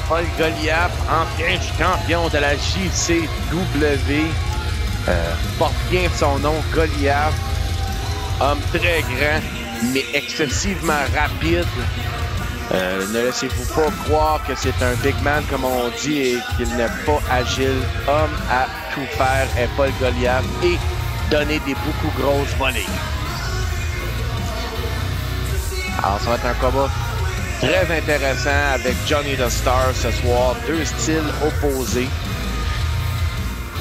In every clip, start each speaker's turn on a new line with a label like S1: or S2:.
S1: Paul Goliath, ancien champion de la JCW, porte bien son nom, Goliath. Homme très grand, mais excessivement rapide. Ne laissez-vous pas croire que c'est un big man, comme on dit, et qu'il n'est pas agile. Homme à tout faire est Paul Goliath et donner des beaucoup grosses volées. Alors, ça va être un combat très intéressant avec Johnny the Star ce soir. Deux styles opposés.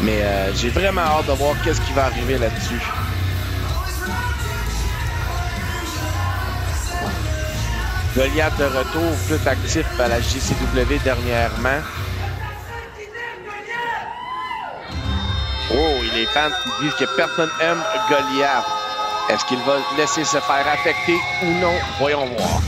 S1: Mais j'ai vraiment hâte de voir qu'est-ce qui va arriver là-dessus. Goliath de retour, plus actif à la JCW dernièrement. Oh, il est fans qui disent que personne aime Goliath. Est-ce qu'il va laisser se faire affecter ou non? Voyons voir.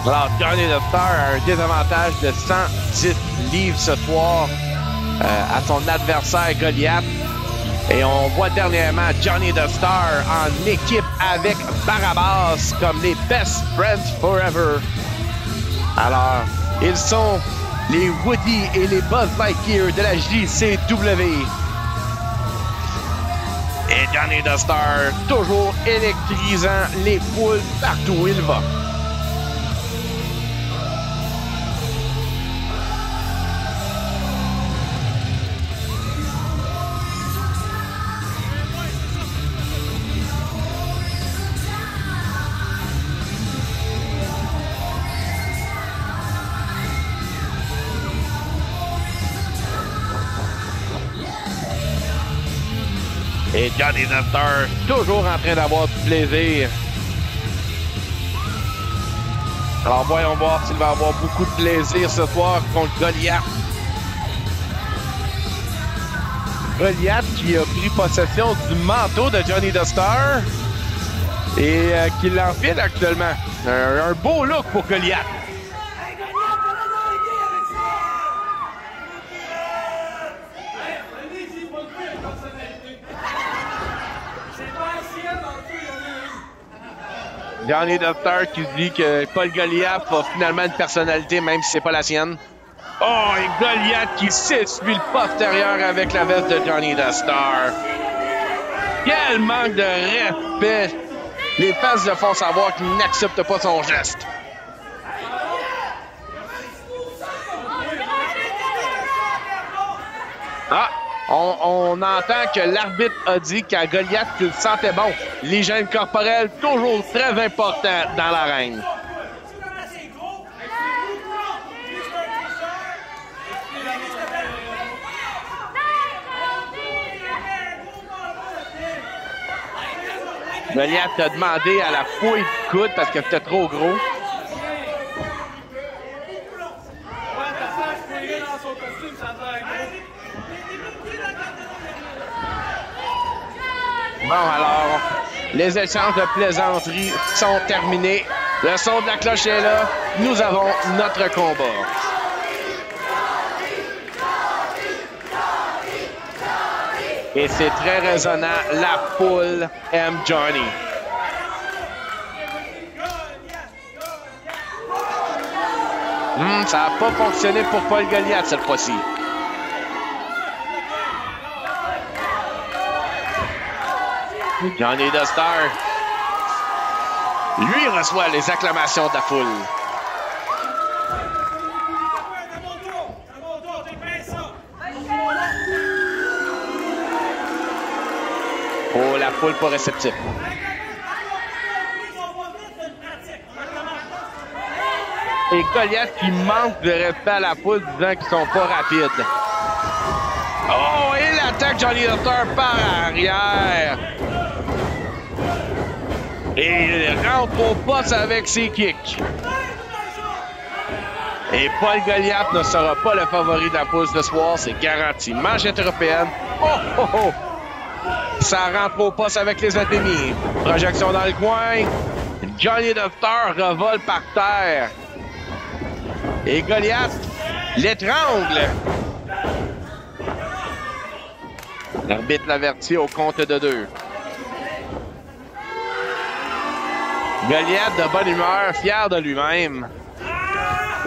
S1: Alors, Johnny the Star a un désavantage de 110 livres ce soir à son adversaire Goliath. Et on voit dernièrement Johnny the Star en équipe avec Barabas comme les best friends forever. Alors, ils sont les Woody et les Buzz Lightyear de la JCW. Et Johnny the Star, toujours électrisant les foules partout où il va. Et Johnny the Star, toujours en train d'avoir du plaisir. Alors voyons voir s'il va avoir beaucoup de plaisir ce soir contre Goliath. Goliath qui a pris possession du manteau de Johnny the Star et qui l'enfile actuellement. Un beau look pour Goliath. Johnny the Star qui dit que Paul Goliath a finalement une personnalité, même si c'est pas la sienne. Oh, et Goliath qui s'essuie le postérieur avec la veste de Johnny the Star. Quel manque de respect! Les fans le font savoir qu'ils n'acceptent pas son geste. Ah! On entend que l'arbitre a dit qu'à Goliath qu'il sentait bon. L'hygiène corporelle, toujours très important dans l'arène. Goliath a demandé à la fouille du coude parce que c'était trop gros. Bon, alors, les échanges de plaisanteries sont terminés. Le son de la cloche est là. Nous avons notre combat. Et c'est très résonnant. La foule aime Johnny. Ça n'a pas fonctionné pour Paul Goliath cette fois-ci. Johnny the Star, lui, reçoit les acclamations de la foule. Oh, la foule pas réceptive. Et Goliath qui manque de respect à la foule disant qu'ils sont pas rapides. Oh, il attaque Johnny the Star par arrière. Et il rentre au poste avec ses kicks. Et Paul Goliath ne sera pas le favori de la poule ce soir, c'est garanti. Manchette européenne. Oh, oh, oh! Ça rentre au poste avec les ennemis. Projection dans le coin. Johnny the Star revole par terre. Et Goliath l'étrangle. L'arbitre l'avertit au compte de 2. Goliath de bonne humeur, fier de lui-même.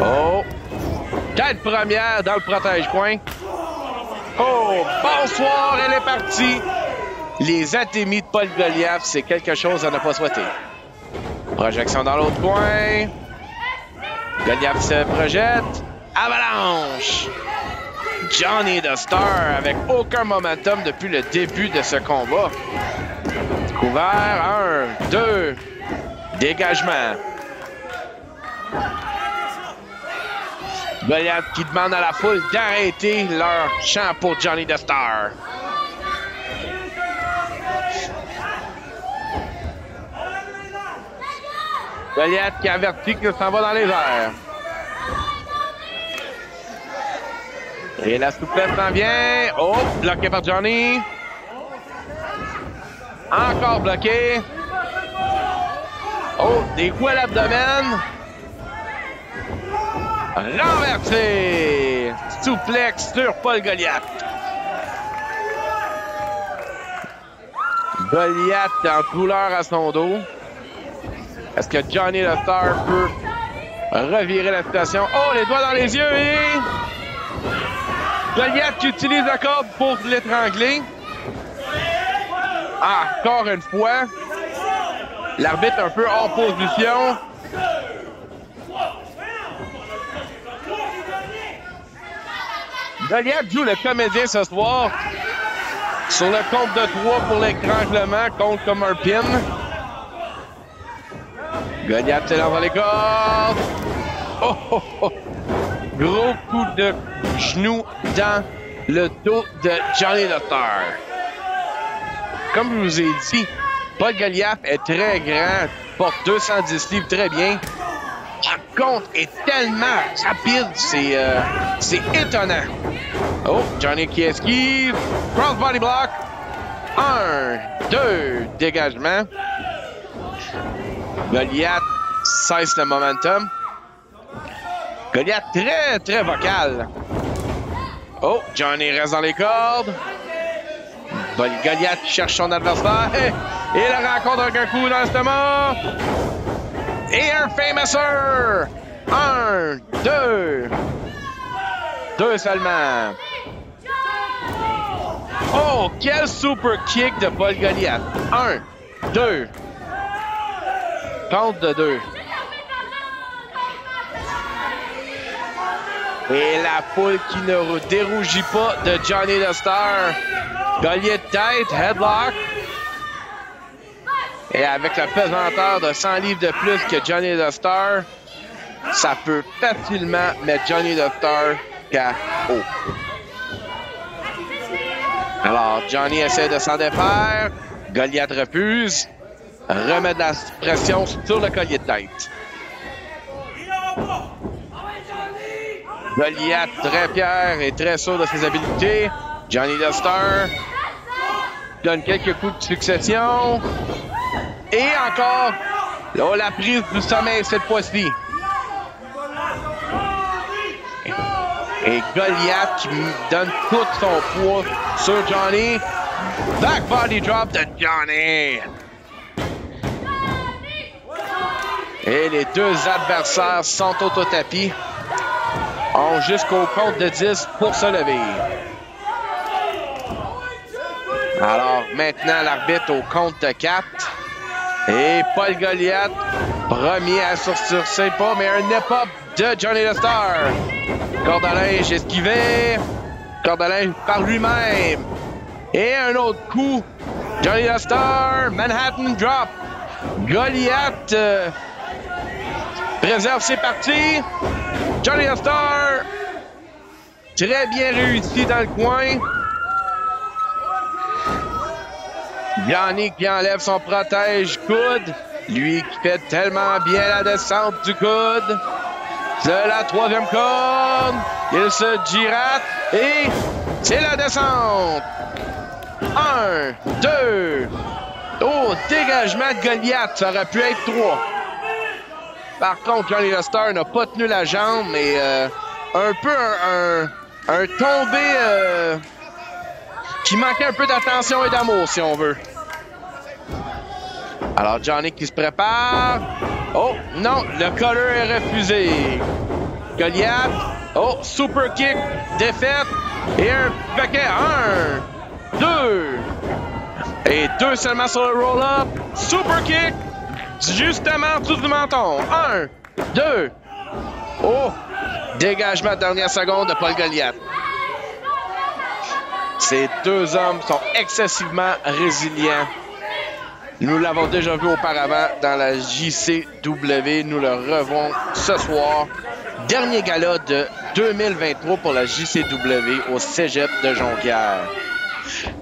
S1: Oh! Tête première dans le protège-coin. Oh! Bonsoir, elle est partie. Les atémies de Paul Goliath, c'est quelque chose à ne pas souhaiter. Projection dans l'autre coin. Goliath se projette. Avalanche! Johnny the Star avec aucun momentum depuis le début de ce combat. Couvert, 1, 2. Dégagement. Goliath qui demande à la foule d'arrêter leur chant pour Johnny the Star. Goliath qui avertit qu'il s'en va dans les airs. Et la souplesse s'en vient. Oh, bloqué par Johnny. Encore bloqué. Oh, des coups à l'abdomen. Renversé. Souplex sur Paul Goliath. Goliath en douleur à son dos. Est-ce que Johnny the Star peut revirer la situation? Oh, les doigts dans les yeux et... Goliath qui utilise la corde pour l'étrangler. Encore une fois. L'arbitre un peu hors position. Goliath joue le comédien ce soir. Sur le compte de 3 pour l'étranglement, compte comme un pin. Goliath s'élance dans les cordes. Oh, oh, oh. Gros coup de genou dans le dos de Johnny the Star. Comme je vous ai dit, Paul Goliath est très grand, porte 210 livres très bien. Par contre, est tellement rapide, c'est étonnant. Oh, Johnny qui esquive. Cross body block. 1, 2, dégagement. Goliath cesse le momentum. Goliath très, très vocal. Oh, Johnny reste dans les cordes. Goliath cherche son adversaire. Et la rencontre avec un coup dans l'estomac. Et un famouser. 1, 2. 2 seulement. Oh, quel super kick de Paul Goliath. 1, 2. Compte de 2. Et la foule qui ne dérougit pas de Johnny the Star. Goliath tête, headlock. Et avec la pesanteur de 100 livres de plus que Johnny the Star, ça peut facilement mettre Johnny the Star KO. Alors, Johnny essaie de s'en défaire. Goliath refuse. Remet de la pression sur le collier de tête. Goliath très fier et très sûr de ses habiletés. Johnny the Star donne quelques coups de succession. Et encore, là, la prise du sommeil cette fois-ci. Et Goliath qui donne tout son poids sur Johnny. Back body drop de Johnny. Et les deux adversaires sont au tapis. Ont jusqu'au compte de 10 pour se lever. Alors maintenant, l'arbitre au compte de 4. Et Paul Goliath, premier à sortir pas, mais un nip-up de Johnny the Star. Corde à linge esquivé. Corde à linge par lui-même. Et un autre coup. Johnny the Star, Manhattan drop. Goliath préserve ses parties. Johnny the Star, très bien réussi dans le coin. Johnny qui enlève son protège-coude. Lui qui fait tellement bien la descente du coude. de la troisième corde. Il se girate et c'est la descente. 1, 2. Oh, dégagement de Goliath. Ça aurait pu être 3. Par contre, Johnny the Star n'a pas tenu la jambe, mais un peu un tombé qui manquait un peu d'attention et d'amour, si on veut. Alors, Johnny qui se prépare. Oh, non, le collar est refusé. Goliath. Oh, super kick, défaite. Et un paquet. 1, 2. Et 2 seulement sur le roll-up. Super kick. Justement en dessous du menton. 1, 2. Oh, dégagement de dernière seconde de Paul Goliath. Ces deux hommes sont excessivement résilients. Nous l'avons déjà vu auparavant dans la JCW. Nous le revoyons ce soir. Dernier gala de 2023 pour la JCW au Cégep de Jonquière.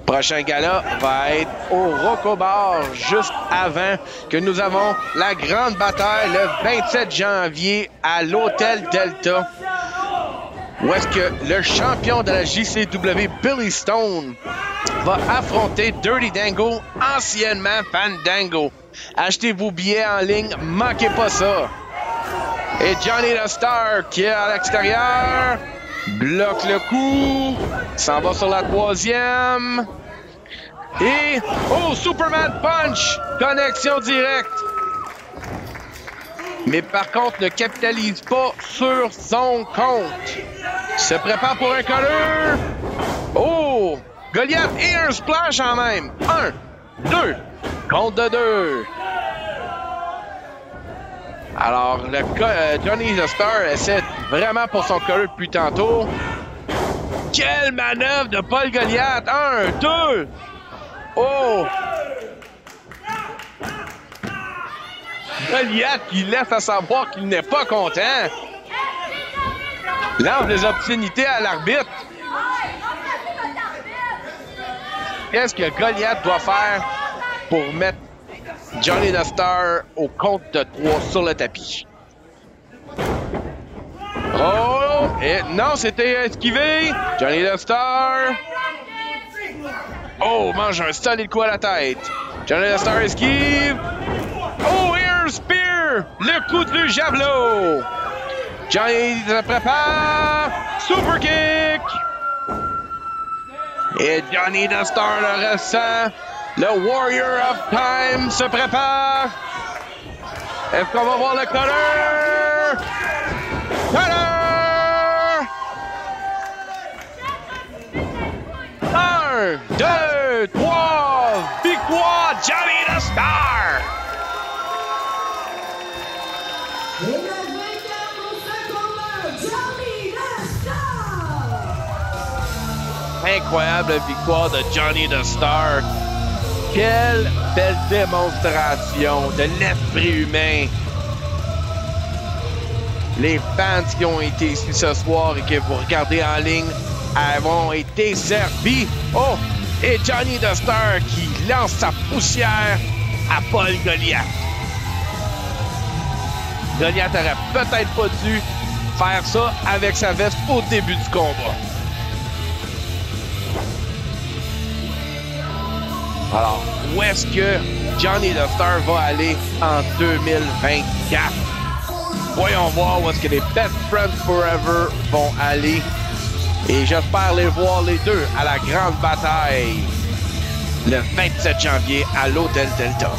S1: Prochain gala va être au Rocco Bar juste avant que nous avons la grande bataille le 27 janvier à l'Hôtel Delta. Où est-ce que le champion de la JCW, Billy Stone, va affronter Dirty Dango, anciennement Fandango. Achetez vos billets en ligne, manquez pas ça. Et Johnny the Star qui est à l'extérieur, bloque le coup, s'en va sur la troisième. Et, oh, Superman Punch, connexion directe. Mais par contre, ne capitalise pas sur son compte. Se prépare pour un collar. Oh! Goliath et un splash en même. 1, 2. Compte de 2. Alors, Johnny the Star essaie vraiment pour son collar depuis tantôt. Quelle manœuvre de Paul Goliath. 1, 2. Oh! Goliath qui laisse à savoir qu'il n'est pas content. Lance les obscénités à l'arbitre. Qu'est-ce que Goliath doit faire pour mettre Johnny the Star au compte de 3 sur le tapis? Oh! Et non, c'était esquivé. Johnny the Star. Oh, mange un solide coup à la tête. Johnny the Star esquive. Oh, Air Spear! Le coup du javelot! Johnny se prépare. Super kick! Et Johnny the Star le ressent. Le Warrior of Time se prépare. Est-ce qu'on va voir le collar? Collar! 1, 2, 3. Victoire, Johnny the Star! Incroyable victoire de Johnny the Star. Quelle belle démonstration de l'esprit humain. Les fans qui ont été ici ce soir et que vous regardez en ligne avont été servis. Oh! Et Johnny the Star qui lance sa poussière à Paul Goliath. Goliath aurait peut-être pas dû faire ça avec sa veste au début du combat. Alors, où est-ce que Johnny the Star va aller en 2024? Voyons voir où est-ce que les Best Friends Forever vont aller. Et j'espère les voir les deux à la grande bataille le 27 janvier à l'Hôtel Delta.